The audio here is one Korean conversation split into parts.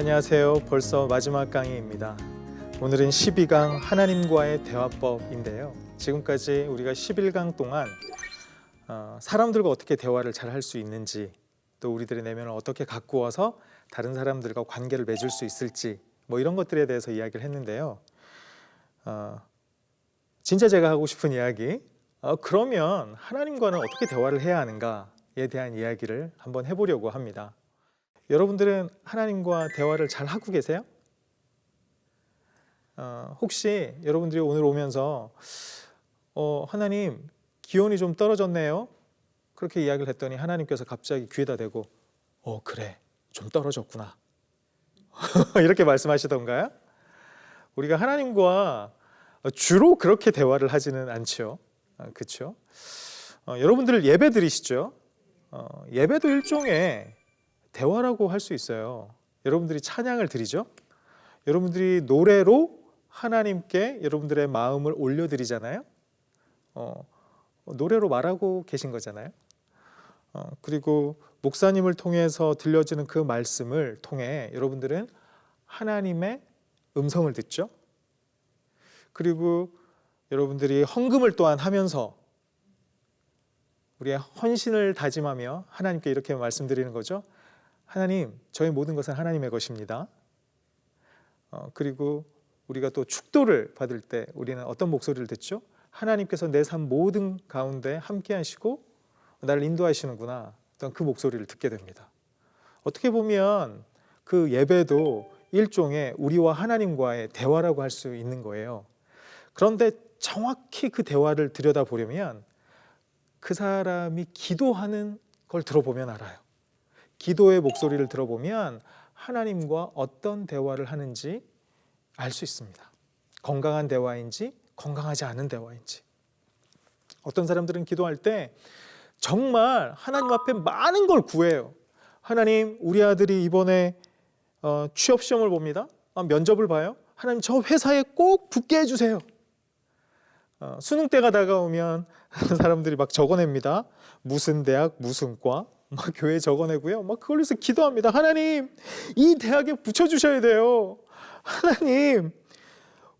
안녕하세요. 벌써 마지막 강의입니다. 오늘은 12강 하나님과의 대화법인데요. 지금까지 우리가 11강 동안 사람들과 어떻게 대화를 잘 할 수 있는지, 또 우리들의 내면을 어떻게 가꾸어서 다른 사람들과 관계를 맺을 수 있을지, 이런 것들에 대해서 이야기를 했는데요. 진짜 제가 하고 싶은 이야기, 그러면 하나님과는 어떻게 대화를 해야 하는가에 대한 이야기를 한번 해보려고 합니다. 여러분들은 하나님과 대화를 잘 하고 계세요? 혹시 여러분들이 오늘 오면서 하나님, 기온이 좀 떨어졌네요, 그렇게 이야기를 했더니 하나님께서 갑자기 귀에다 대고 그래, 좀 떨어졌구나 이렇게 말씀하시던가요? 우리가 하나님과 주로 그렇게 대화를 하지는 않죠. 그렇죠? 여러분들 예배 드리시죠? 예배도 일종의 대화라고 할 수 있어요. 여러분들이 찬양을 드리죠? 여러분들이 노래로 하나님께 여러분들의 마음을 올려드리잖아요. 노래로 말하고 계신 거잖아요. 그리고 목사님을 통해서 들려지는 그 말씀을 통해 여러분들은 하나님의 음성을 듣죠. 그리고 여러분들이 헌금을 또한 하면서 우리의 헌신을 다짐하며 하나님께 이렇게 말씀드리는 거죠. 하나님, 저의 모든 것은 하나님의 것입니다. 그리고 우리가 또 축도를 받을 때 우리는 어떤 목소리를 듣죠? 하나님께서 내 삶 모든 가운데 함께 하시고 나를 인도하시는구나, 어떤 그 목소리를 듣게 됩니다. 어떻게 보면 그 예배도 일종의 우리와 하나님과의 대화라고 할 수 있는 거예요. 그런데 정확히 그 대화를 들여다보려면 그 사람이 기도하는 걸 들어보면 알아요. 기도의 목소리를 들어보면 하나님과 어떤 대화를 하는지 알 수 있습니다. 건강한 대화인지 건강하지 않은 대화인지. 어떤 사람들은 기도할 때 정말 하나님 앞에 많은 걸 구해요. 하나님, 우리 아들이 이번에 취업 시험을 봅니다. 면접을 봐요. 하나님, 저 회사에 꼭 붙게 해주세요. 수능 때가 다가오면 사람들이 막 적어냅니다. 무슨 대학, 무슨 과, 막 교회 적어내고요. 막 그걸 위해서 기도합니다. 하나님, 이 대학에 붙여주셔야 돼요. 하나님,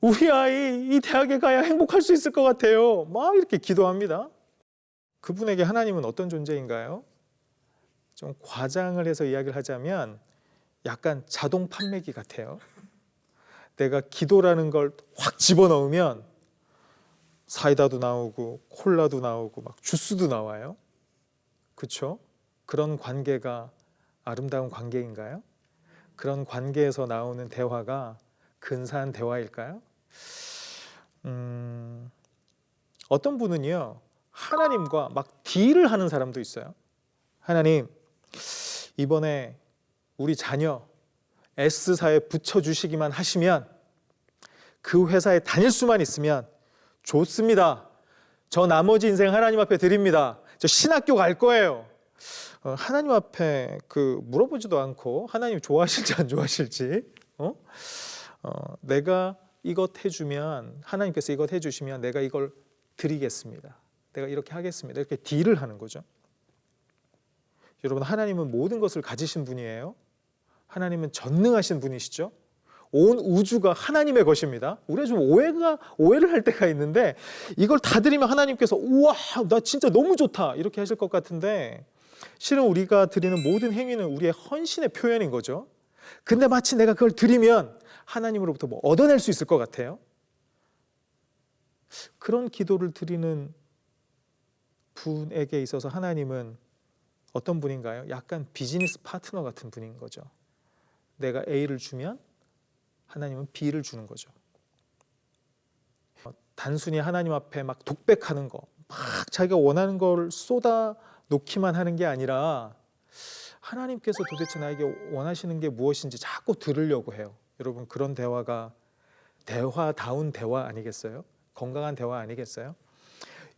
우리 아이 이 대학에 가야 행복할 수 있을 것 같아요. 막 이렇게 기도합니다. 그분에게 하나님은 어떤 존재인가요? 좀 과장을 해서 이야기를 하자면 약간 자동 판매기 같아요. 내가 기도라는 걸 확 집어넣으면 사이다도 나오고 콜라도 나오고 막 주스도 나와요. 그렇죠? 그런 관계가 아름다운 관계인가요? 그런 관계에서 나오는 대화가 근사한 대화일까요? 어떤 분은요, 하나님과 막 딜을 하는 사람도 있어요. 하나님, 이번에 우리 자녀 S사에 붙여주시기만 하시면, 그 회사에 다닐 수만 있으면 좋습니다. 저 나머지 인생 하나님 앞에 드립니다. 저 신학교 갈 거예요. 하나님 앞에 물어보지도 않고 하나님 좋아하실지 안 좋아하실지, 내가 이것 해주면, 하나님께서 이것 해주시면 내가 이걸 드리겠습니다. 내가 이렇게 하겠습니다. 이렇게 딜을 하는 거죠. 여러분, 하나님은 모든 것을 가지신 분이에요. 하나님은 전능하신 분이시죠. 온 우주가 하나님의 것입니다. 우리가 좀 오해를 할 때가 있는데, 이걸 다 드리면 하나님께서 우와, 나 진짜 너무 좋다 이렇게 하실 것 같은데, 실은 우리가 드리는 모든 행위는 우리의 헌신의 표현인 거죠. 근데 마치 내가 그걸 드리면 하나님으로부터 얻어낼 수 있을 것 같아요. 그런 기도를 드리는 분에게 있어서 하나님은 어떤 분인가요? 약간 비즈니스 파트너 같은 분인 거죠. 내가 A를 주면 하나님은 B를 주는 거죠. 단순히 하나님 앞에 막 독백하는 거, 막 자기가 원하는 걸 쏟아 놓기만 하는 게 아니라 하나님께서 도대체 나에게 원하시는 게 무엇인지 자꾸 들으려고 해요. 여러분, 그런 대화가 대화다운 대화 아니겠어요? 건강한 대화 아니겠어요?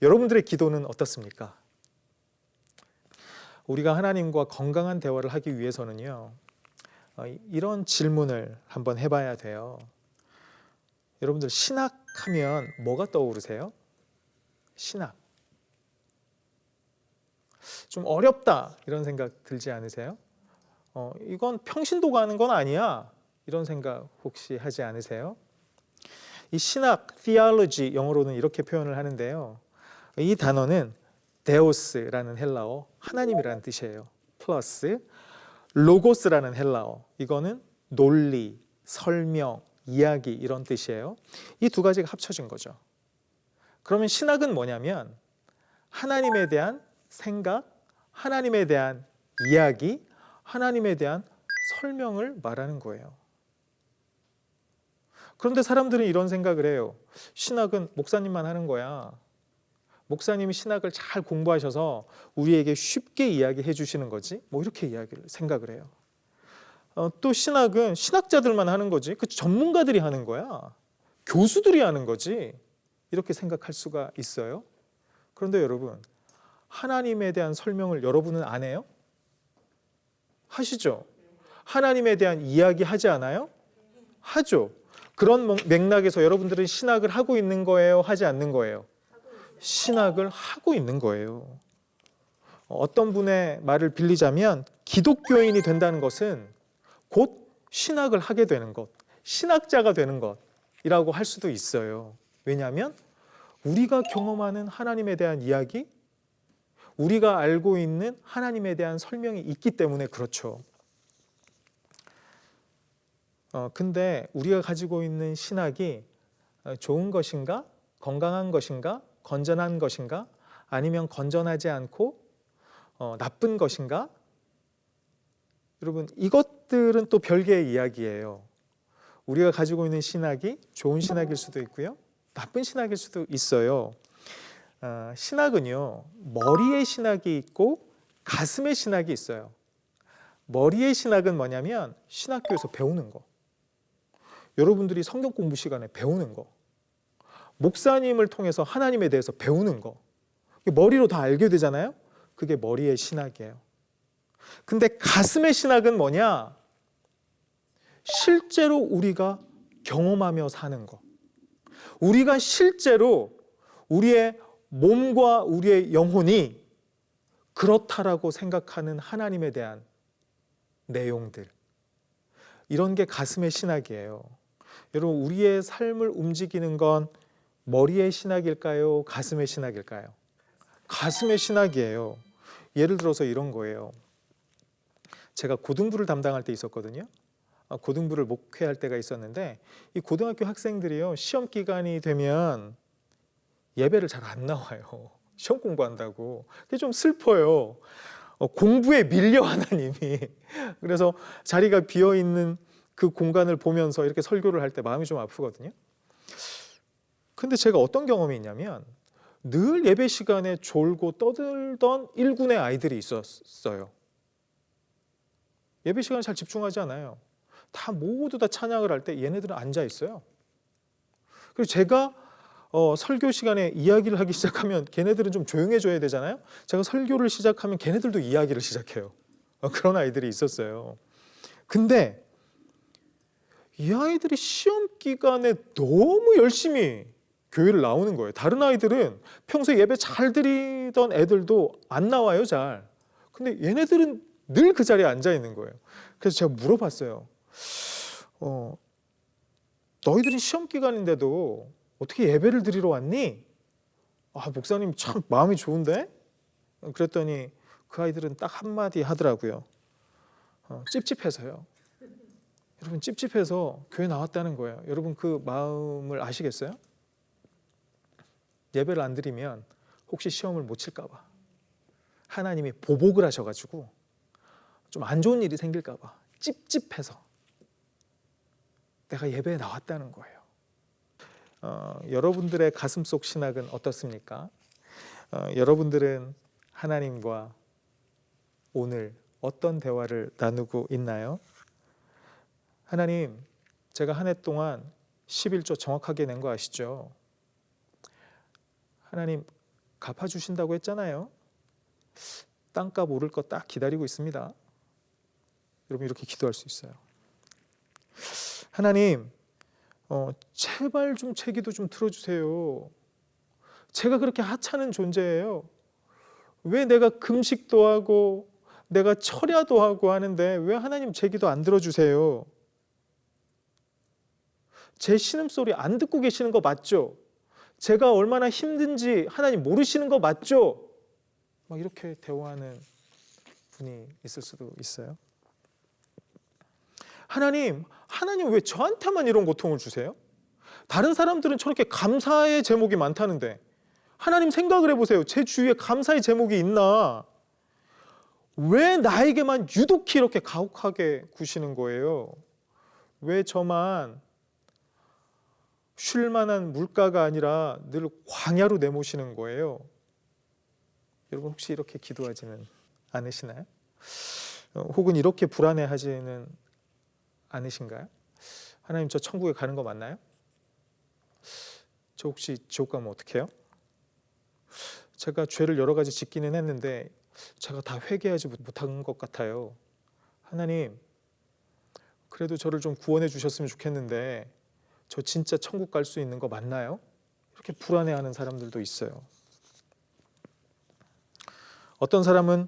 여러분들의 기도는 어떻습니까? 우리가 하나님과 건강한 대화를 하기 위해서는요, 이런 질문을 한번 해봐야 돼요. 여러분들, 신학하면 뭐가 떠오르세요? 신학. 좀 어렵다 이런 생각 들지 않으세요? 이건 평신도가 하는 건 아니야. 이런 생각 혹시 하지 않으세요? 이 신학, theology 영어로는 이렇게 표현을 하는데요. 이 단어는 데오스라는 헬라어, 하나님이라는 뜻이에요. 플러스 로고스라는 헬라어, 이거는 논리, 설명, 이야기 이런 뜻이에요. 이 두 가지가 합쳐진 거죠. 그러면 신학은 뭐냐면 하나님에 대한 생각, 하나님에 대한 이야기, 하나님에 대한 설명을 말하는 거예요. 그런데 사람들은 이런 생각을 해요. 신학은 목사님만 하는 거야. 목사님이 신학을 잘 공부하셔서 우리에게 쉽게 이야기해 주시는 거지. 뭐 이렇게 생각을 해요. 또 신학은 신학자들만 하는 거지. 그 전문가들이 하는 거야. 교수들이 하는 거지. 이렇게 생각할 수가 있어요. 그런데 여러분, 하나님에 대한 설명을 여러분은 안 해요? 하시죠? 하나님에 대한 이야기 하지 않아요? 하죠. 그런 맥락에서 여러분들은 신학을 하고 있는 거예요? 하지 않는 거예요? 신학을 하고 있는 거예요. 어떤 분의 말을 빌리자면 기독교인이 된다는 것은 곧 신학을 하게 되는 것, 신학자가 되는 것이라고 할 수도 있어요. 왜냐하면 우리가 경험하는 하나님에 대한 이야기, 우리가 알고 있는 하나님에 대한 설명이 있기 때문에 그렇죠. 근데 우리가 가지고 있는 신학이 좋은 것인가? 건강한 것인가? 건전한 것인가? 아니면 건전하지 않고 나쁜 것인가? 여러분, 이것들은 또 별개의 이야기예요. 우리가 가지고 있는 신학이 좋은 신학일 수도 있고요, 나쁜 신학일 수도 있어요. 신학은요, 머리의 신학이 있고 가슴의 신학이 있어요. 머리의 신학은 뭐냐면 신학교에서 배우는 거, 여러분들이 성경 공부 시간에 배우는 거, 목사님을 통해서 하나님에 대해서 배우는 거, 머리로 다 알게 되잖아요. 그게 머리의 신학이에요. 근데 가슴의 신학은 뭐냐? 실제로 우리가 경험하며 사는 거, 우리가 실제로 우리의 몸과 우리의 영혼이 그렇다라고 생각하는 하나님에 대한 내용들, 이런 게 가슴의 신학이에요. 여러분, 우리의 삶을 움직이는 건 머리의 신학일까요? 가슴의 신학일까요? 가슴의 신학이에요. 예를 들어서 이런 거예요. 제가 고등부를 담당할 때 있었거든요. 고등부를 목회할 때가 있었는데, 이 고등학교 학생들이요, 시험 기간이 되면 예배를 잘 안 나와요. 시험 공부한다고. 그게 좀 슬퍼요. 공부에 밀려 하나님이. 그래서 자리가 비어 있는 그 공간을 보면서 이렇게 설교를 할 때 마음이 좀 아프거든요. 근데 제가 어떤 경험이 있냐면 늘 예배 시간에 졸고 떠들던 1군의 아이들이 있었어요. 예배 시간에 잘 집중하지 않아요. 모두 다 찬양을 할 때 얘네들은 앉아 있어요. 그리고 제가 설교 시간에 이야기를 하기 시작하면 걔네들은 좀 조용해져야 되잖아요. 제가 설교를 시작하면 걔네들도 이야기를 시작해요. 그런 아이들이 있었어요. 근데 이 아이들이 시험 기간에 너무 열심히 교회를 나오는 거예요. 다른 아이들은 평소에 예배 잘 드리던 애들도 안 나와요, 잘. 근데 얘네들은 늘 그 자리에 앉아 있는 거예요. 그래서 제가 물어봤어요. 너희들이 시험 기간인데도 어떻게 예배를 드리러 왔니? 목사님 참 마음이 좋은데? 그랬더니 그 아이들은 딱 한마디 하더라고요. 찝찝해서요. 여러분, 찝찝해서 교회 나왔다는 거예요. 여러분, 그 마음을 아시겠어요? 예배를 안 드리면 혹시 시험을 못 칠까 봐, 하나님이 보복을 하셔가지고 좀 안 좋은 일이 생길까 봐 찝찝해서 내가 예배에 나왔다는 거예요. 여러분들의 가슴속 신학은 어떻습니까? 여러분들은 하나님과 오늘 어떤 대화를 나누고 있나요? 하나님, 제가 한 해 동안 11조 정확하게 낸 거 아시죠? 하나님, 갚아주신다고 했잖아요. 땅값 오를 거 딱 기다리고 있습니다. 여러분, 이렇게 기도할 수 있어요. 하나님, 제발 좀 제 기도 좀 들어주세요. 제가 그렇게 하찮은 존재예요. 왜 내가 금식도 하고 내가 철야도 하고 하는데 왜 하나님 제 기도 안 들어주세요? 제 신음소리 안 듣고 계시는 거 맞죠? 제가 얼마나 힘든지 하나님 모르시는 거 맞죠? 막 이렇게 대화하는 분이 있을 수도 있어요. 하나님 왜 저한테만 이런 고통을 주세요? 다른 사람들은 저렇게 감사의 제목이 많다는데 하나님 생각을 해보세요. 제 주위에 감사의 제목이 있나? 왜 나에게만 유독히 이렇게 가혹하게 구시는 거예요? 왜 저만 쉴 만한 물가가 아니라 늘 광야로 내모시는 거예요? 여러분 혹시 이렇게 기도하지는 않으시나요? 혹은 이렇게 불안해하지는 않으신가요? 하나님 저 천국에 가는 거 맞나요? 저 혹시 지옥 가면 어떡해요? 제가 죄를 여러 가지 짓기는 했는데 제가 다 회개하지 못한 것 같아요. 하나님 그래도 저를 좀 구원해 주셨으면 좋겠는데 저 진짜 천국 갈 수 있는 거 맞나요? 이렇게 불안해하는 사람들도 있어요. 어떤 사람은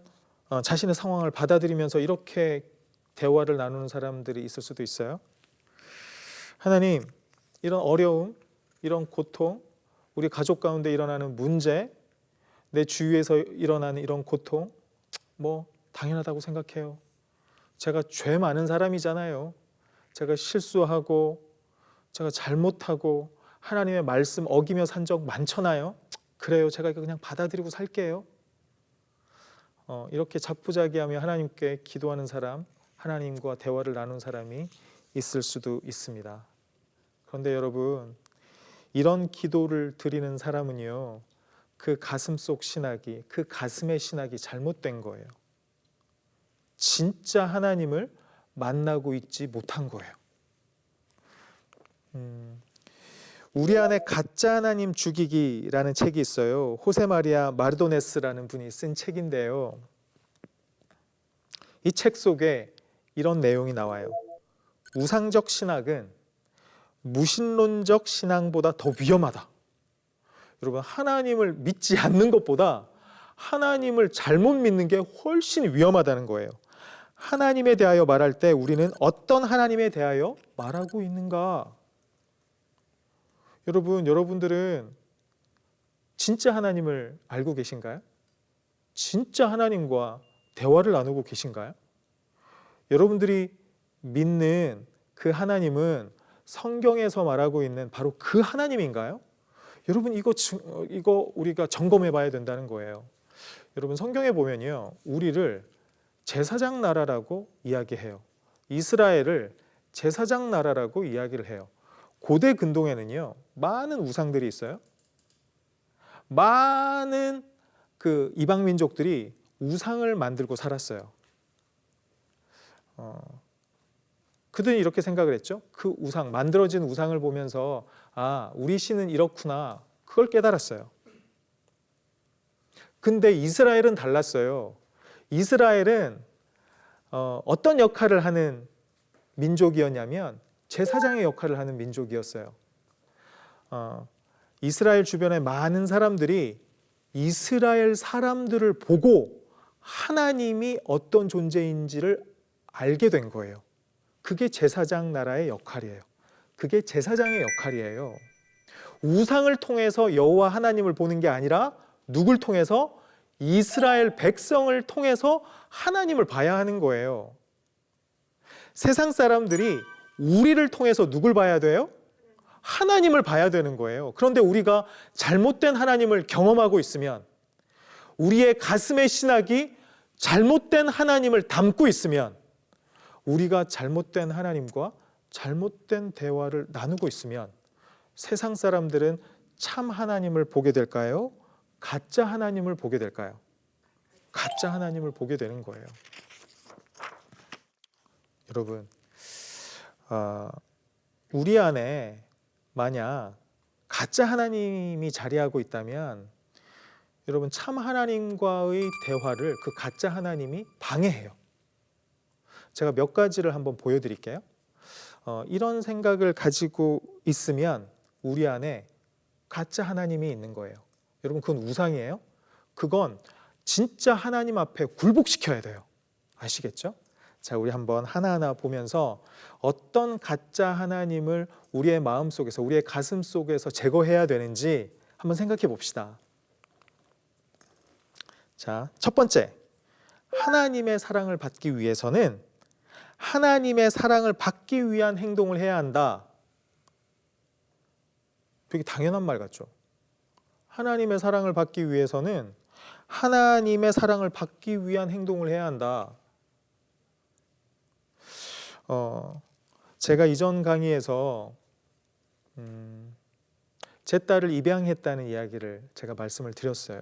자신의 상황을 받아들이면서 이렇게 대화를 나누는 사람들이 있을 수도 있어요. 하나님, 이런 어려움, 이런 고통, 우리 가족 가운데 일어나는 문제, 내 주위에서 일어나는 이런 고통, 뭐 당연하다고 생각해요. 제가 죄 많은 사람이잖아요. 제가 실수하고 제가 잘못하고 하나님의 말씀 어기며 산 적 많잖아요. 그래요. 제가 이거 그냥 받아들이고 살게요. 이렇게 자포자기하며 하나님께 기도하는 사람, 하나님과 대화를 나눈 사람이 있을 수도 있습니다. 그런데 여러분, 이런 기도를 드리는 사람은요, 그 가슴 속 신학이, 그 가슴의 신학이 잘못된 거예요. 진짜 하나님을 만나고 있지 못한 거예요. 우리 안에 가짜 하나님 죽이기라는 책이 있어요. 호세마리아 마르도네스라는 분이 쓴 책인데요. 이 책 속에 이런 내용이 나와요. 우상적 신학은 무신론적 신앙보다 더 위험하다. 여러분, 하나님을 믿지 않는 것보다 하나님을 잘못 믿는 게 훨씬 위험하다는 거예요. 하나님에 대하여 말할 때 우리는 어떤 하나님에 대하여 말하고 있는가? 여러분들은 진짜 하나님을 알고 계신가요? 진짜 하나님과 대화를 나누고 계신가요? 여러분들이 믿는 그 하나님은 성경에서 말하고 있는 바로 그 하나님인가요? 여러분 이거 우리가 점검해 봐야 된다는 거예요. 여러분 성경에 보면요, 우리를 제사장 나라라고 이야기해요. 이스라엘을 제사장 나라라고 이야기를 해요. 고대 근동에는요, 많은 우상들이 있어요. 많은 그 이방 민족들이 우상을 만들고 살았어요. 그들이 이렇게 생각을 했죠. 그 우상, 만들어진 우상을 보면서 우리 신은 이렇구나, 그걸 깨달았어요. 근데 이스라엘은 달랐어요. 이스라엘은 어떤 역할을 하는 민족이었냐면 제사장의 역할을 하는 민족이었어요. 이스라엘 주변의 많은 사람들이 이스라엘 사람들을 보고 하나님이 어떤 존재인지를 알게 된 거예요. 그게 제사장 나라의 역할이에요. 그게 제사장의 역할이에요. 우상을 통해서 여호와 하나님을 보는 게 아니라 누굴 통해서? 이스라엘 백성을 통해서 하나님을 봐야 하는 거예요. 세상 사람들이 우리를 통해서 누굴 봐야 돼요? 하나님을 봐야 되는 거예요. 그런데 우리가 잘못된 하나님을 경험하고 있으면, 우리의 가슴의 신학이 잘못된 하나님을 담고 있으면, 우리가 잘못된 하나님과 잘못된 대화를 나누고 있으면 세상 사람들은 참 하나님을 보게 될까요? 가짜 하나님을 보게 될까요? 가짜 하나님을 보게 되는 거예요. 여러분, 우리 안에 만약 가짜 하나님이 자리하고 있다면 여러분, 참 하나님과의 대화를 그 가짜 하나님이 방해해요. 제가 몇 가지를 한번 보여드릴게요. 이런 생각을 가지고 있으면 우리 안에 가짜 하나님이 있는 거예요. 여러분, 그건 우상이에요. 그건 진짜 하나님 앞에 굴복시켜야 돼요. 아시겠죠? 자, 우리 한번 하나하나 보면서 어떤 가짜 하나님을 우리의 마음 속에서, 우리의 가슴 속에서 제거해야 되는지 한번 생각해 봅시다. 자, 첫 번째, 하나님의 사랑을 받기 위해서는 하나님의 사랑을 받기 위한 행동을 해야 한다. 되게 당연한 말 같죠? 하나님의 사랑을 받기 위해서는 하나님의 사랑을 받기 위한 행동을 해야 한다. 제가 이전 강의에서 제 딸을 입양했다는 이야기를 제가 말씀을 드렸어요.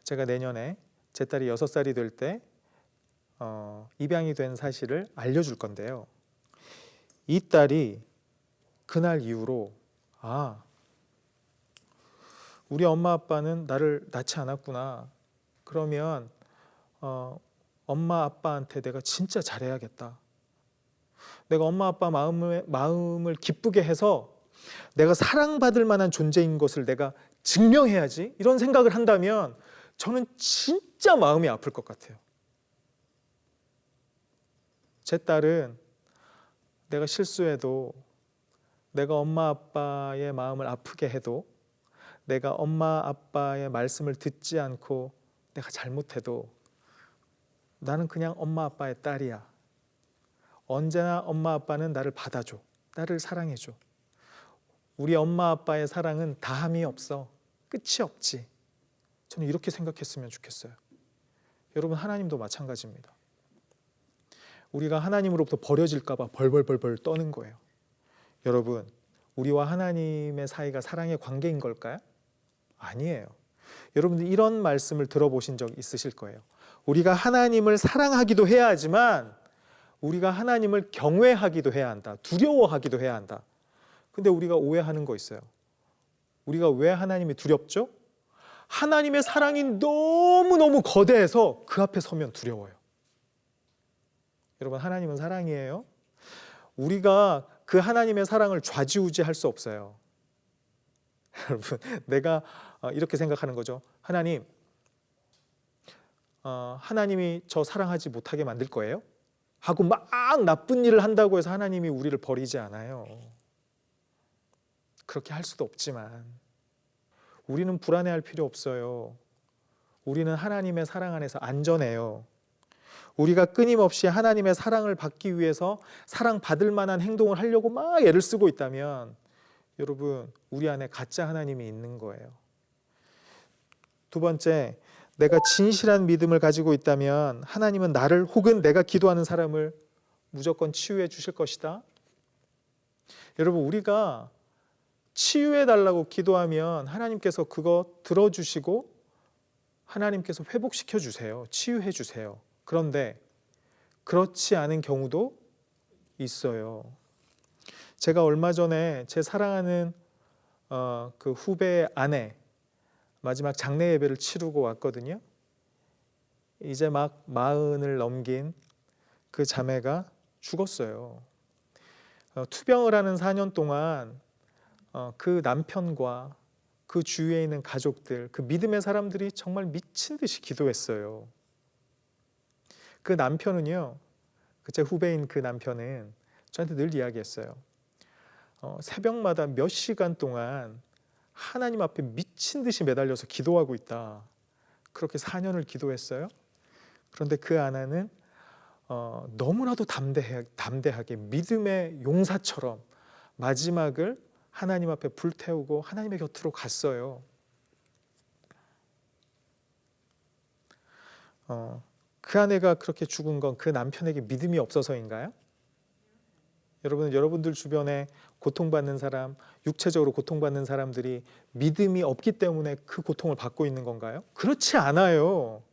제가 내년에 제 딸이 6살이 될 때 입양이 된 사실을 알려줄 건데요. 이 딸이 그날 이후로 우리 엄마 아빠는 나를 낳지 않았구나. 그러면 엄마 아빠한테 내가 진짜 잘해야겠다. 내가 엄마 아빠 마음을 기쁘게 해서 내가 사랑받을 만한 존재인 것을 내가 증명해야지. 이런 생각을 한다면 저는 진짜 마음이 아플 것 같아요. 제 딸은 내가 실수해도, 내가 엄마 아빠의 마음을 아프게 해도, 내가 엄마 아빠의 말씀을 듣지 않고 내가 잘못해도 나는 그냥 엄마 아빠의 딸이야. 언제나 엄마 아빠는 나를 받아줘. 나를 사랑해줘. 우리 엄마 아빠의 사랑은 다함이 없어. 끝이 없지. 저는 이렇게 생각했으면 좋겠어요. 여러분, 하나님도 마찬가지입니다. 우리가 하나님으로부터 버려질까 봐 벌벌벌 떠는 거예요. 여러분, 우리와 하나님의 사이가 사랑의 관계인 걸까요? 아니에요. 여러분들 이런 말씀을 들어보신 적 있으실 거예요. 우리가 하나님을 사랑하기도 해야 하지만 우리가 하나님을 경외하기도 해야 한다. 두려워하기도 해야 한다. 근데 우리가 오해하는 거 있어요. 우리가 왜 하나님이 두렵죠? 하나님의 사랑이 너무너무 거대해서 그 앞에 서면 두려워요. 여러분, 하나님은 사랑이에요. 우리가 그 하나님의 사랑을 좌지우지할 수 없어요. 여러분, 내가 이렇게 생각하는 거죠. 하나님이 저 사랑하지 못하게 만들 거예요? 하고 막 나쁜 일을 한다고 해서 하나님이 우리를 버리지 않아요. 그렇게 할 수도 없지만 우리는 불안해할 필요 없어요. 우리는 하나님의 사랑 안에서 안전해요. 우리가 끊임없이 하나님의 사랑을 받기 위해서 사랑받을 만한 행동을 하려고 막 애를 쓰고 있다면 여러분, 우리 안에 가짜 하나님이 있는 거예요. 두 번째, 내가 진실한 믿음을 가지고 있다면 하나님은 나를 혹은 내가 기도하는 사람을 무조건 치유해 주실 것이다. 여러분, 우리가 치유해 달라고 기도하면 하나님께서 그거 들어주시고 하나님께서 회복시켜 주세요. 치유해 주세요. 그런데 그렇지 않은 경우도 있어요. 제가 얼마 전에 제 사랑하는 그 후배의 아내 마지막 장례 예배를 치르고 왔거든요. 이제 막 40을 넘긴 그 자매가 죽었어요. 투병을 하는 4년 동안 그 남편과 그 주위에 있는 가족들, 그 믿음의 사람들이 정말 미친 듯이 기도했어요. 그 남편은요, 제 후배인 그 남편은 저한테 늘 이야기했어요. 새벽마다 몇 시간 동안 하나님 앞에 미친 듯이 매달려서 기도하고 있다. 그렇게 4년을 기도했어요. 그런데 그 아내는 너무나도 담대하게 믿음의 용사처럼 마지막을 하나님 앞에 불태우고 하나님의 곁으로 갔어요. 그 아내가 그렇게 죽은 건 그 남편에게 믿음이 없어서인가요? 여러분들 주변에 고통받는 사람, 육체적으로 고통받는 사람들이 믿음이 없기 때문에 그 고통을 받고 있는 건가요? 그렇지 않아요.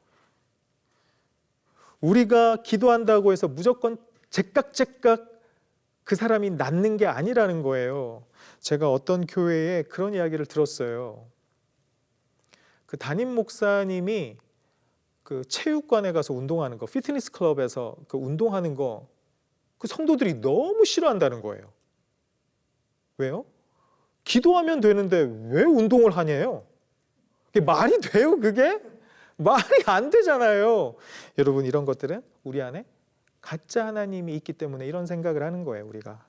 우리가 기도한다고 해서 무조건 제깍제깍 그 사람이 낫는 게 아니라는 거예요. 제가 어떤 교회에 그런 이야기를 들었어요. 그 담임 목사님이 그 체육관에 가서 운동하는 거, 피트니스 클럽에서 그 운동하는 거, 그 성도들이 너무 싫어한다는 거예요. 왜요? 기도하면 되는데 왜 운동을 하냐요? 그게 말이 돼요, 그게? 말이 안 되잖아요. 여러분, 이런 것들은 우리 안에 가짜 하나님이 있기 때문에 이런 생각을 하는 거예요, 우리가.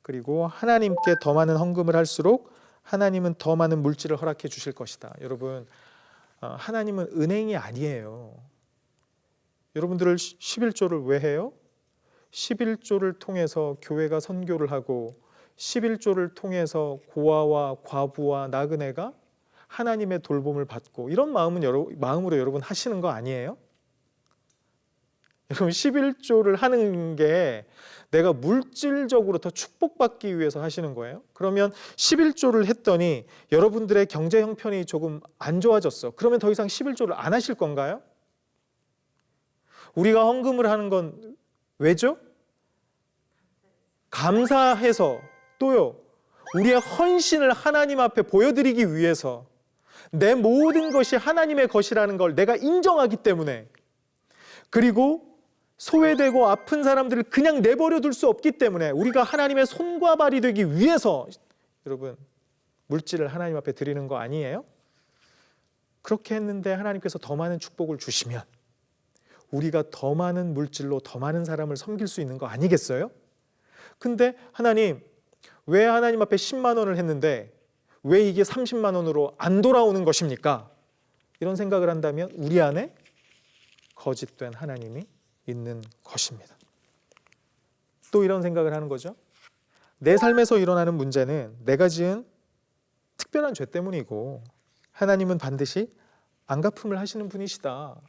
그리고 하나님께 더 많은 헌금을 할수록 하나님은 더 많은 물질을 허락해 주실 것이다. 여러분, 하나님은 은행이 아니에요. 여러분들을 11조를 왜 해요? 11조를 통해서 교회가 선교를 하고 11조를 통해서 고아와 과부와 나그네가 하나님의 돌봄을 받고 이런 마음으로 여러분 하시는 거 아니에요? 여러분, 11조를 하는 게 내가 물질적으로 더 축복받기 위해서 하시는 거예요? 그러면 11조를 했더니 여러분들의 경제 형편이 조금 안 좋아졌어. 그러면 더 이상 11조를 안 하실 건가요? 우리가 헌금을 하는 건 왜죠? 감사해서, 또요, 우리의 헌신을 하나님 앞에 보여드리기 위해서, 내 모든 것이 하나님의 것이라는 걸 내가 인정하기 때문에, 그리고 소외되고 아픈 사람들을 그냥 내버려 둘 수 없기 때문에 우리가 하나님의 손과 발이 되기 위해서 여러분 물질을 하나님 앞에 드리는 거 아니에요? 그렇게 했는데 하나님께서 더 많은 축복을 주시면 우리가 더 많은 물질로 더 많은 사람을 섬길 수 있는 거 아니겠어요? 근데 하나님, 왜 하나님 앞에 10만 원을 했는데 왜 이게 30만 원으로 안 돌아오는 것입니까? 이런 생각을 한다면 우리 안에 거짓된 하나님이 있는 것입니다. 또 이런 생각을 하는 거죠. 내 삶에서 일어나는 문제는 내가 지은 특별한 죄 때문이고 하나님은 반드시 안갚음을 하시는 분이시다.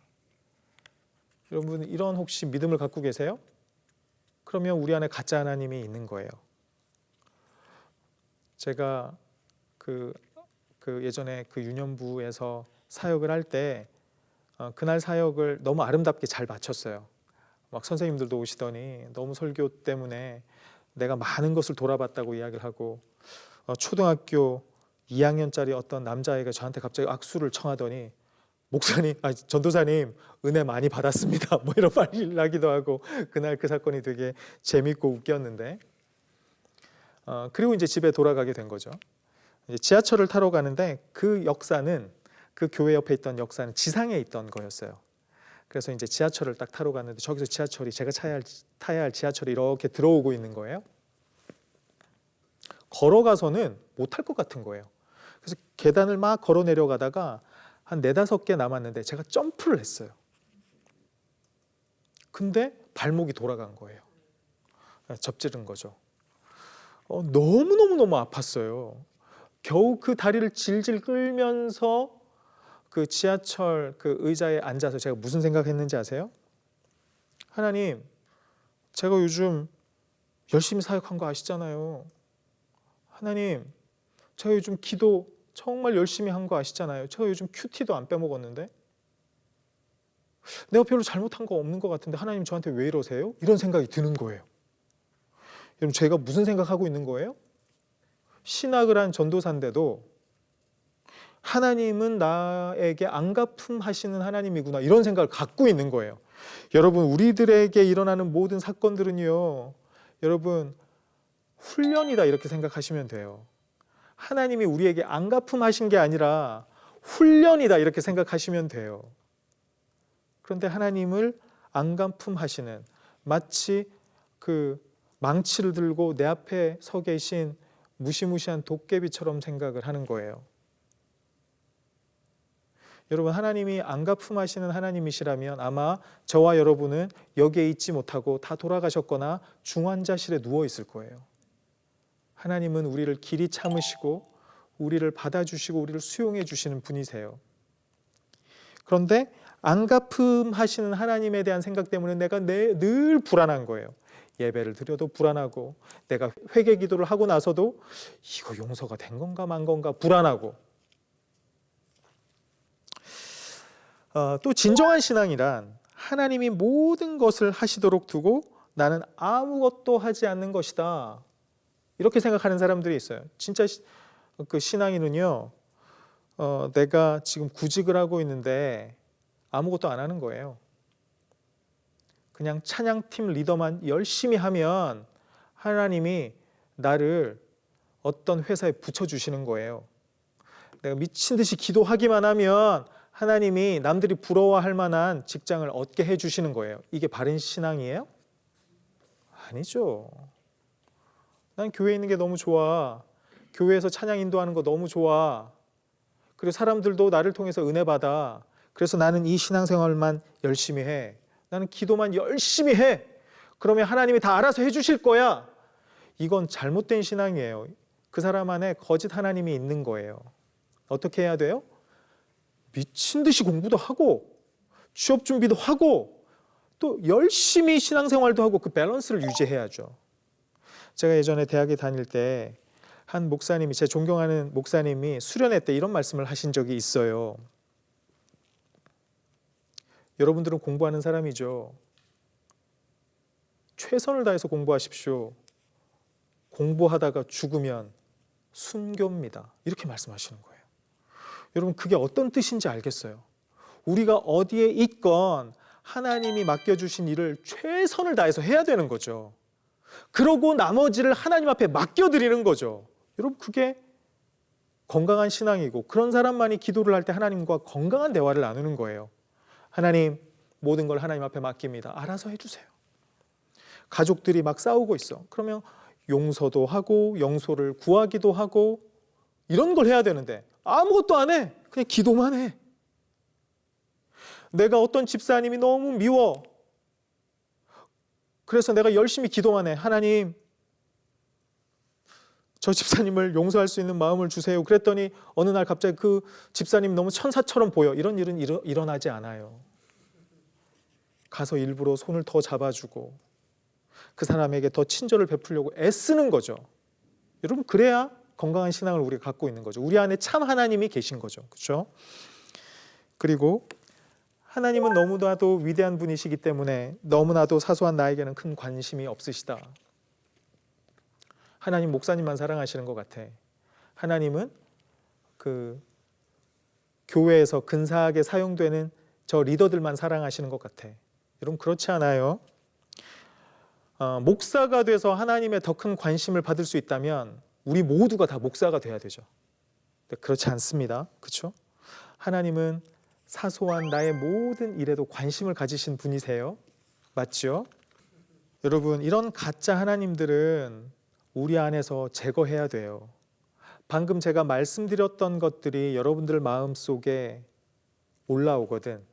여러분, 이런 혹시 믿음을 갖고 계세요? 그러면 우리 안에 가짜 하나님이 있는 거예요. 제가 예전에 그 유년부에서 사역을 할 때 그날 사역을 너무 아름답게 잘 마쳤어요. 막 선생님들도 오시더니 너무 설교 때문에 내가 많은 것을 돌아봤다고 이야기를 하고 초등학교 2학년짜리 어떤 남자아이가 저한테 갑자기 악수를 청하더니 목사님, 전도사님 은혜 많이 받았습니다. 뭐 이런 말이 나기도 하고 그날 그 사건이 되게 재밌고 웃겼는데 그리고 이제 집에 돌아가게 된 거죠. 이제 지하철을 타러 가는데 그 교회 옆에 있던 역사는 지상에 있던 거였어요. 그래서 이제 지하철을 딱 타러 갔는데 저기서 제가 타야 할 지하철이 이렇게 들어오고 있는 거예요. 걸어가서는 못 탈 것 같은 거예요. 그래서 계단을 막 걸어 내려가다가 한 4-5개 남았는데 제가 점프를 했어요. 근데 발목이 돌아간 거예요. 접지른 거죠. 너무너무 아팠어요. 겨우 그 다리를 질질 끌면서 그 지하철 그 의자에 앉아서 제가 무슨 생각했는지 아세요? 하나님, 제가 요즘 열심히 사역한 거 아시잖아요. 하나님, 제가 요즘 기도 정말 열심히 한 거 아시잖아요. 제가 요즘 큐티도 안 빼먹었는데 내가 별로 잘못한 거 없는 것 같은데 하나님 저한테 왜 이러세요? 이런 생각이 드는 거예요. 여러분, 제가 무슨 생각하고 있는 거예요? 신학을 한 전도사인데도 하나님은 나에게 안갚음하시는 하나님이구나 이런 생각을 갖고 있는 거예요. 여러분, 우리들에게 일어나는 모든 사건들은요, 여러분 훈련이다 이렇게 생각하시면 돼요. 하나님이 우리에게 안갚음하신 게 아니라 훈련이다 이렇게 생각하시면 돼요. 그런데 하나님을 안갚음하시는, 마치 그 망치를 들고 내 앞에 서 계신 무시무시한 도깨비처럼 생각을 하는 거예요. 여러분, 하나님이 안갚음하시는 하나님이시라면 아마 저와 여러분은 여기에 있지 못하고 다 돌아가셨거나 중환자실에 누워 있을 거예요. 하나님은 우리를 길이 참으시고 우리를 받아주시고 우리를 수용해 주시는 분이세요. 그런데 안갚음하시는 하나님에 대한 생각 때문에 내가 늘 불안한 거예요. 예배를 드려도 불안하고, 내가 회개 기도를 하고 나서도 이거 용서가 된 건가 만 건가 불안하고. 또 진정한 신앙이란 하나님이 모든 것을 하시도록 두고 나는 아무것도 하지 않는 것이다 이렇게 생각하는 사람들이 있어요. 진짜 그 신앙인은요, 내가 지금 구직을 하고 있는데 아무것도 안 하는 거예요. 그냥 찬양팀 리더만 열심히 하면 하나님이 나를 어떤 회사에 붙여주시는 거예요. 내가 미친 듯이 기도하기만 하면 하나님이 남들이 부러워할 만한 직장을 얻게 해주시는 거예요. 이게 바른 신앙이에요? 아니죠. 난 교회에 있는 게 너무 좋아. 교회에서 찬양 인도하는 거 너무 좋아. 그리고 사람들도 나를 통해서 은혜 받아. 그래서 나는 이 신앙생활만 열심히 해. 나는 기도만 열심히 해. 그러면 하나님이 다 알아서 해주실 거야. 이건 잘못된 신앙이에요. 그 사람 안에 거짓 하나님이 있는 거예요. 어떻게 해야 돼요? 미친 듯이 공부도 하고 취업 준비도 하고 또 열심히 신앙생활도 하고 그 밸런스를 유지해야죠. 제가 예전에 대학에 다닐 때 한 목사님이, 제 존경하는 목사님이 수련회 때 이런 말씀을 하신 적이 있어요. 여러분들은 공부하는 사람이죠. 최선을 다해서 공부하십시오. 공부하다가 죽으면 순교입니다. 이렇게 말씀하시는 거예요. 여러분, 그게 어떤 뜻인지 알겠어요? 우리가 어디에 있건 하나님이 맡겨주신 일을 최선을 다해서 해야 되는 거죠. 그러고 나머지를 하나님 앞에 맡겨드리는 거죠. 여러분, 그게 건강한 신앙이고, 그런 사람만이 기도를 할 때 하나님과 건강한 대화를 나누는 거예요. 하나님, 모든 걸 하나님 앞에 맡깁니다. 알아서 해주세요. 가족들이 막 싸우고 있어. 그러면 용서도 하고 영소를 구하기도 하고 이런 걸 해야 되는데 아무것도 안 해. 그냥 기도만 해. 내가 어떤 집사님이 너무 미워. 그래서 내가 열심히 기도만 해. 하나님, 저 집사님을 용서할 수 있는 마음을 주세요. 그랬더니 어느 날 갑자기 그 집사님 너무 천사처럼 보여. 이런 일은 일어나지 않아요. 가서 일부러 손을 더 잡아주고 그 사람에게 더 친절을 베풀려고 애쓰는 거죠. 여러분, 그래야 건강한 신앙을 우리가 갖고 있는 거죠. 우리 안에 참 하나님이 계신 거죠. 그렇죠? 그리고 하나님은 너무나도 위대한 분이시기 때문에 너무나도 사소한 나에게는 큰 관심이 없으시다. 하나님 목사님만 사랑하시는 것 같아. 하나님은 그 교회에서 근사하게 사용되는 저 리더들만 사랑하시는 것 같아. 여러분, 그렇지 않아요. 목사가 돼서 하나님의 더 큰 관심을 받을 수 있다면 우리 모두가 다 목사가 돼야 되죠. 그렇지 않습니다. 그렇죠? 하나님은 사소한 나의 모든 일에도 관심을 가지신 분이세요. 맞죠? 여러분, 이런 가짜 하나님들은 우리 안에서 제거해야 돼요. 방금 제가 말씀드렸던 것들이 여러분들 마음속에 올라오거든,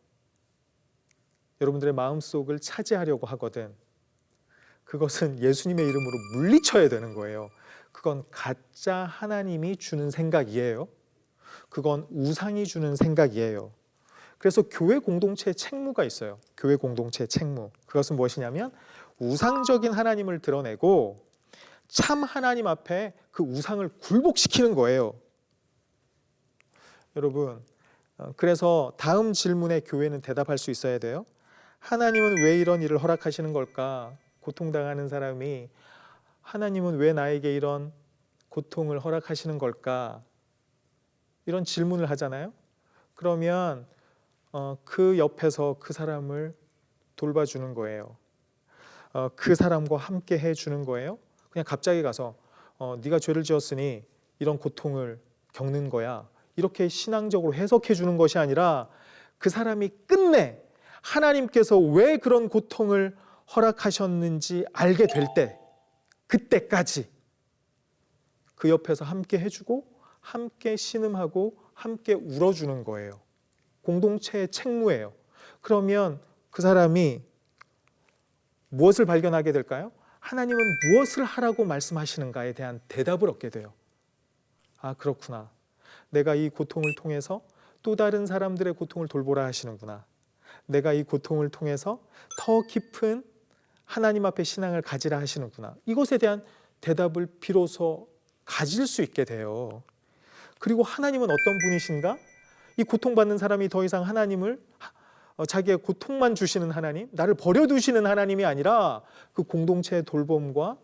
여러분들의 마음속을 차지하려고 하거든, 그것은 예수님의 이름으로 물리쳐야 되는 거예요. 그건 가짜 하나님이 주는 생각이에요. 그건 우상이 주는 생각이에요. 그래서 교회 공동체의 책무가 있어요. 교회 공동체의 책무. 그것은 무엇이냐면 우상적인 하나님을 드러내고 참 하나님 앞에 그 우상을 굴복시키는 거예요. 여러분, 그래서 다음 질문에 교회는 대답할 수 있어야 돼요. 하나님은 왜 이런 일을 허락하시는 걸까? 고통당하는 사람이 하나님은 왜 나에게 이런 고통을 허락하시는 걸까? 이런 질문을 하잖아요. 그러면 그 옆에서 그 사람을 돌봐주는 거예요. 그 사람과 함께 해주는 거예요. 그냥 갑자기 가서 네가 죄를 지었으니 이런 고통을 겪는 거야, 이렇게 신앙적으로 해석해 주는 것이 아니라 그 사람이 끝내 하나님께서 왜 그런 고통을 허락하셨는지 알게 될 때, 그때까지 그 옆에서 함께 해주고 함께 신음하고 함께 울어주는 거예요. 공동체의 책무예요. 그러면 그 사람이 무엇을 발견하게 될까요? 하나님은 무엇을 하라고 말씀하시는가에 대한 대답을 얻게 돼요. 아, 그렇구나. 내가 이 고통을 통해서 또 다른 사람들의 고통을 돌보라 하시는구나. 내가 이 고통을 통해서 더 깊은 하나님 앞에 신앙을 가지라 하시는구나. 이것에 대한 대답을 비로소 가질 수 있게 돼요. 그리고 하나님은 어떤 분이신가? 이 고통받는 사람이 더 이상 하나님을, 자기의 고통만 주시는 하나님, 나를 버려두시는 하나님이 아니라 그 공동체의 돌봄과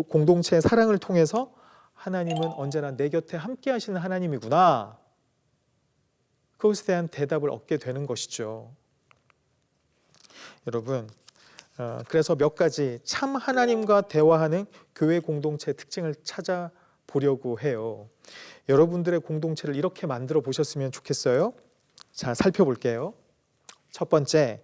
공동체의 사랑을 통해서 하나님은 언제나 내 곁에 함께 하시는 하나님이구나. 그것에 대한 대답을 얻게 되는 것이죠. 여러분, 그래서 몇 가지 참 하나님과 대화하는 교회 공동체의 특징을 보려고 해요. 여러분들의 공동체를 이렇게 만들어 보셨으면 좋겠어요. 자, 살펴볼게요. 첫 번째,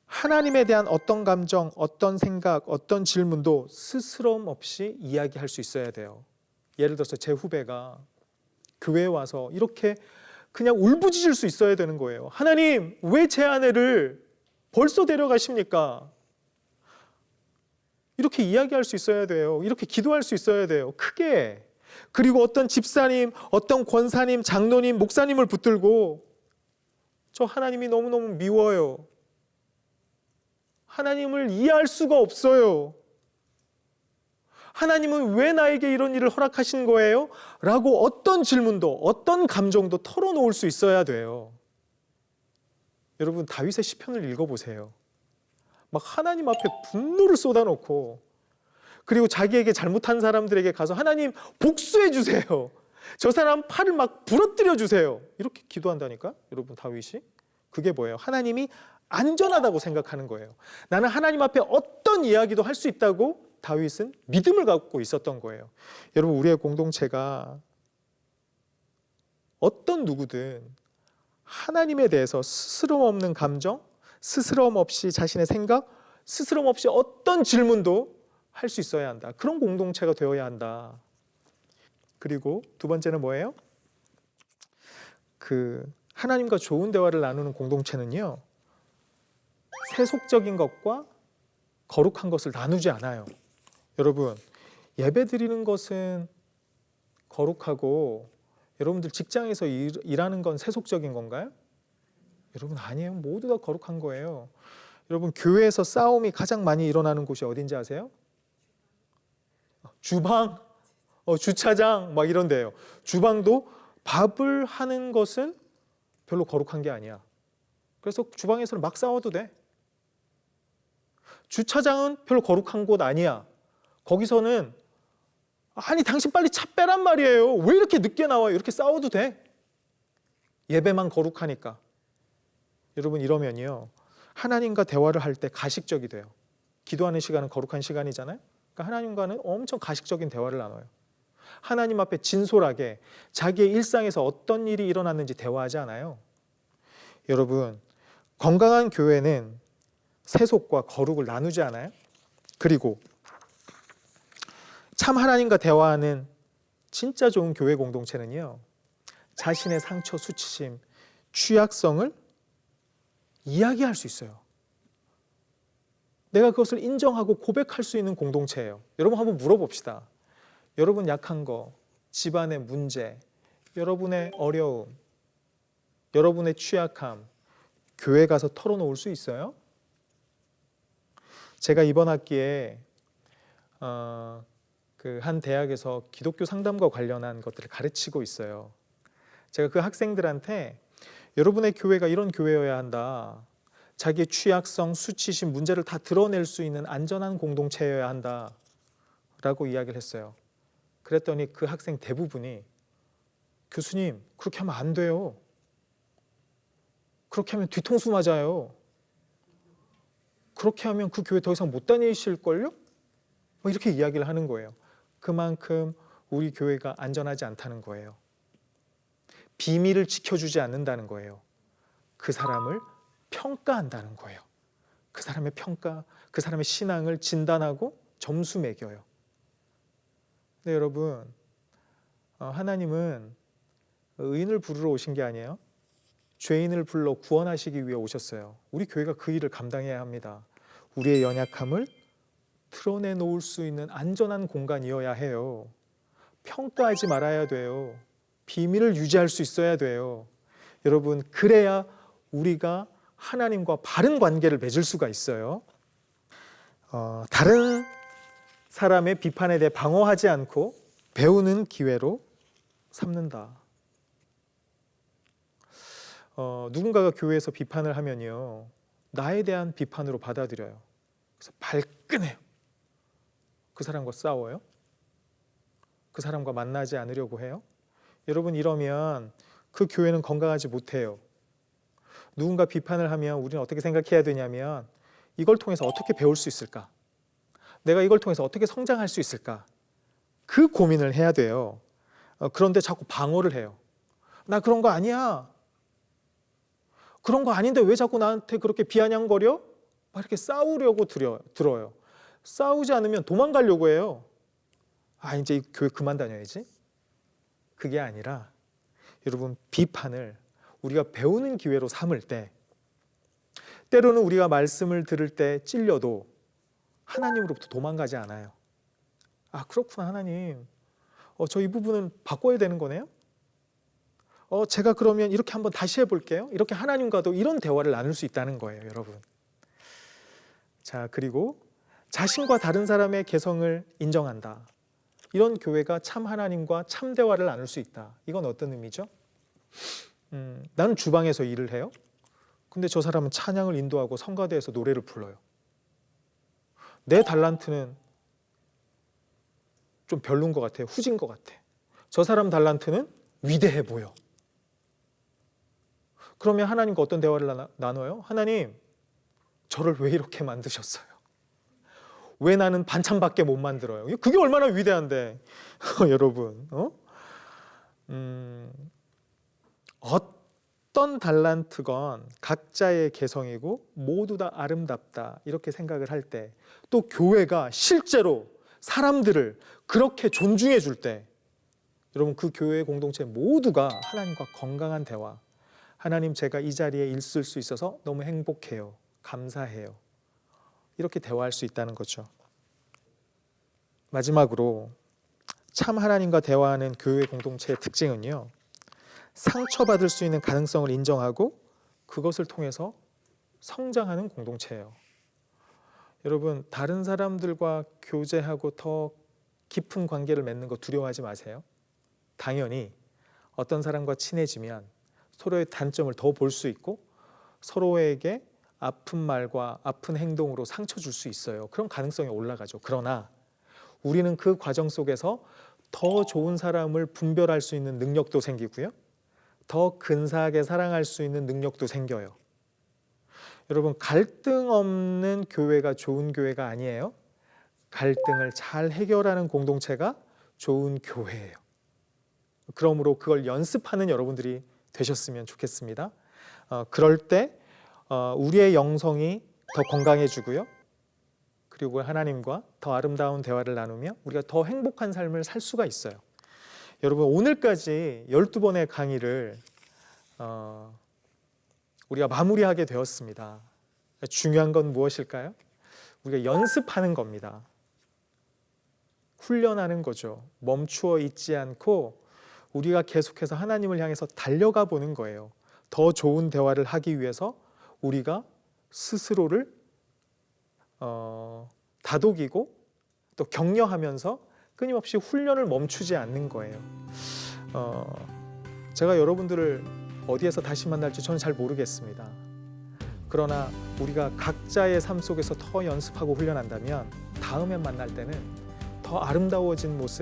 하나님에 대한 어떤 감정, 어떤 생각, 어떤 질문도 스스럼 없이 이야기할 수 있어야 돼요. 예를 들어서 제 후배가 교회에 와서 이렇게 그냥 울부짖을 수 있어야 되는 거예요. 하나님, 왜 제 아내를 벌써 데려가십니까? 이렇게 이야기할 수 있어야 돼요. 이렇게 기도할 수 있어야 돼요. 크게. 그리고 어떤 집사님, 어떤 권사님, 장로님, 목사님을 붙들고 저 하나님이 너무너무 미워요. 하나님을 이해할 수가 없어요. 하나님은 왜 나에게 이런 일을 허락하신 거예요? 라고 어떤 질문도 어떤 감정도 털어놓을 수 있어야 돼요. 여러분 다윗의 시편을 읽어보세요. 막 하나님 앞에 분노를 쏟아놓고 그리고 자기에게 잘못한 사람들에게 가서 하나님 복수해 주세요. 저 사람 팔을 막 부러뜨려 주세요. 이렇게 기도한다니까 여러분 다윗이. 그게 뭐예요? 하나님이 안전하다고 생각하는 거예요. 나는 하나님 앞에 어떤 이야기도 할 수 있다고 다윗은 믿음을 갖고 있었던 거예요. 여러분 우리의 공동체가 어떤 누구든 하나님에 대해서 스스럼 없는 감정, 스스럼 없이 자신의 생각, 스스럼 없이 어떤 질문도 할 수 있어야 한다. 그런 공동체가 되어야 한다. 그리고 두 번째는 뭐예요? 하나님과 좋은 대화를 나누는 공동체는요, 세속적인 것과 거룩한 것을 나누지 않아요. 여러분, 예배 드리는 것은 거룩하고 여러분들 직장에서 일하는 건 세속적인 건가요? 여러분 아니에요. 모두 다 거룩한 거예요. 여러분 교회에서 싸움이 가장 많이 일어나는 곳이 어딘지 아세요? 주방, 주차장 막 이런 데예요. 주방도 밥을 하는 것은 별로 거룩한 게 아니야. 그래서 주방에서는 막 싸워도 돼. 주차장은 별로 거룩한 곳 아니야. 거기서는 아니 당신 빨리 차 빼란 말이에요. 왜 이렇게 늦게 나와요? 이렇게 싸워도 돼. 예배만 거룩하니까. 여러분 이러면요, 하나님과 대화를 할 때 가식적이 돼요. 기도하는 시간은 거룩한 시간이잖아요. 그러니까 하나님과는 엄청 가식적인 대화를 나눠요. 하나님 앞에 진솔하게 자기의 일상에서 어떤 일이 일어났는지 대화하지 않아요. 여러분 건강한 교회는 세속과 거룩을 나누지 않아요. 그리고 참 하나님과 대화하는 진짜 좋은 교회 공동체는요, 자신의 상처, 수치심, 취약성을 이야기할 수 있어요. 내가 그것을 인정하고 고백할 수 있는 공동체예요. 여러분 한번 물어봅시다. 여러분 약한 거, 집안의 문제, 여러분의 어려움, 여러분의 취약함, 교회 가서 털어놓을 수 있어요? 제가 이번 학기에 한 대학에서 기독교 상담과 관련한 것들을 가르치고 있어요. 제가 그 학생들한테 여러분의 교회가 이런 교회여야 한다. 자기의 취약성, 수치심, 문제를 다 드러낼 수 있는 안전한 공동체여야 한다. 라고 이야기를 했어요. 그랬더니 그 학생 대부분이 교수님, 그렇게 하면 안 돼요. 그렇게 하면 뒤통수 맞아요. 그렇게 하면 그 교회 더 이상 못 다니실걸요? 이렇게 이야기를 하는 거예요. 그만큼 우리 교회가 안전하지 않다는 거예요. 비밀을 지켜주지 않는다는 거예요. 그 사람을 평가한다는 거예요. 그 사람의 평가, 그 사람의 신앙을 진단하고 점수 매겨요. 근데 여러분, 하나님은 의인을 부르러 오신 게 아니에요. 죄인을 불러 구원하시기 위해 오셨어요. 우리 교회가 그 일을 감당해야 합니다. 우리의 연약함을 드러내 놓을 수 있는 안전한 공간이어야 해요. 평가하지 말아야 돼요. 비밀을 유지할 수 있어야 돼요. 여러분, 그래야 우리가 하나님과 바른 관계를 맺을 수가 있어요. 다른 사람의 비판에 대해 방어하지 않고 배우는 기회로 삼는다. 누군가가 교회에서 비판을 하면요, 나에 대한 비판으로 받아들여요. 그래서 발끈해요. 그 사람과 싸워요. 그 사람과 만나지 않으려고 해요. 여러분 이러면 그 교회는 건강하지 못해요. 누군가 비판을 하면 우리는 어떻게 생각해야 되냐면, 이걸 통해서 어떻게 배울 수 있을까? 내가 이걸 통해서 어떻게 성장할 수 있을까? 그 고민을 해야 돼요. 그런데 자꾸 방어를 해요. 나 그런 거 아니야. 그런 거 아닌데 왜 자꾸 나한테 그렇게 비아냥거려? 막 이렇게 싸우려고 들어요. 싸우지 않으면 도망가려고 해요. 아, 이제 이 교회 그만 다녀야지. 그게 아니라 여러분, 비판을 우리가 배우는 기회로 삼을 때, 때로는 우리가 말씀을 들을 때 찔려도 하나님으로부터 도망가지 않아요. 아, 그렇구나 하나님. 저 이 부분은 바꿔야 되는 거네요. 제가 그러면 이렇게 한번 다시 해볼게요. 이렇게 하나님과도 이런 대화를 나눌 수 있다는 거예요, 여러분. 자, 그리고 자신과 다른 사람의 개성을 인정한다. 이런 교회가 참 하나님과 참 대화를 나눌 수 있다. 이건 어떤 의미죠? 나는 주방에서 일을 해요. 근데 저 사람은 찬양을 인도하고 성가대에서 노래를 불러요. 내 달란트는 좀 별론 것 같아요. 후진 것 같아. 저 사람 달란트는 위대해 보여. 그러면 하나님과 어떤 대화를 나눠요? 하나님, 저를 왜 이렇게 만드셨어요? 왜 나는 반찬밖에 못 만들어요? 그게 얼마나 위대한데. 여러분, 어떤 달란트건 각자의 개성이고 모두 다 아름답다, 이렇게 생각을 할 때, 또 교회가 실제로 사람들을 그렇게 존중해 줄 때, 여러분, 그 교회 공동체 모두가 하나님과 건강한 대화, 하나님, 제가 이 자리에 있을 수 있어서 너무 행복해요, 감사해요, 이렇게 대화할 수 있다는 거죠. 마지막으로 참 하나님과 대화하는 교회 공동체의 특징은요, 상처받을 수 있는 가능성을 인정하고 그것을 통해서 성장하는 공동체예요. 여러분, 다른 사람들과 교제하고 더 깊은 관계를 맺는 거 두려워하지 마세요. 당연히 어떤 사람과 친해지면 서로의 단점을 더 볼 수 있고 서로에게 아픈 말과 아픈 행동으로 상처 줄 수 있어요. 그런 가능성이 올라가죠. 그러나 우리는 그 과정 속에서 더 좋은 사람을 분별할 수 있는 능력도 생기고요, 더 근사하게 사랑할 수 있는 능력도 생겨요. 여러분, 갈등 없는 교회가 좋은 교회가 아니에요. 갈등을 잘 해결하는 공동체가 좋은 교회예요. 그러므로 그걸 연습하는 여러분들이 되셨으면 좋겠습니다. 그럴 때 우리의 영성이 더 건강해지고요, 그리고 하나님과 더 아름다운 대화를 나누며 우리가 더 행복한 삶을 살 수가 있어요. 여러분, 오늘까지 12번의 강의를 우리가 마무리하게 되었습니다. 중요한 건 무엇일까요? 우리가 연습하는 겁니다. 훈련하는 거죠. 멈추어 있지 않고 우리가 계속해서 하나님을 향해서 달려가 보는 거예요. 더 좋은 대화를 하기 위해서 우리가 스스로를 다독이고 또 격려하면서 끊임없이 훈련을 멈추지 않는 거예요. 제가 여러분들을 어디에서 다시 만날지 저는 잘 모르겠습니다. 그러나 우리가 각자의 삶 속에서 더 연습하고 훈련한다면 다음에 만날 때는 더 아름다워진 모습,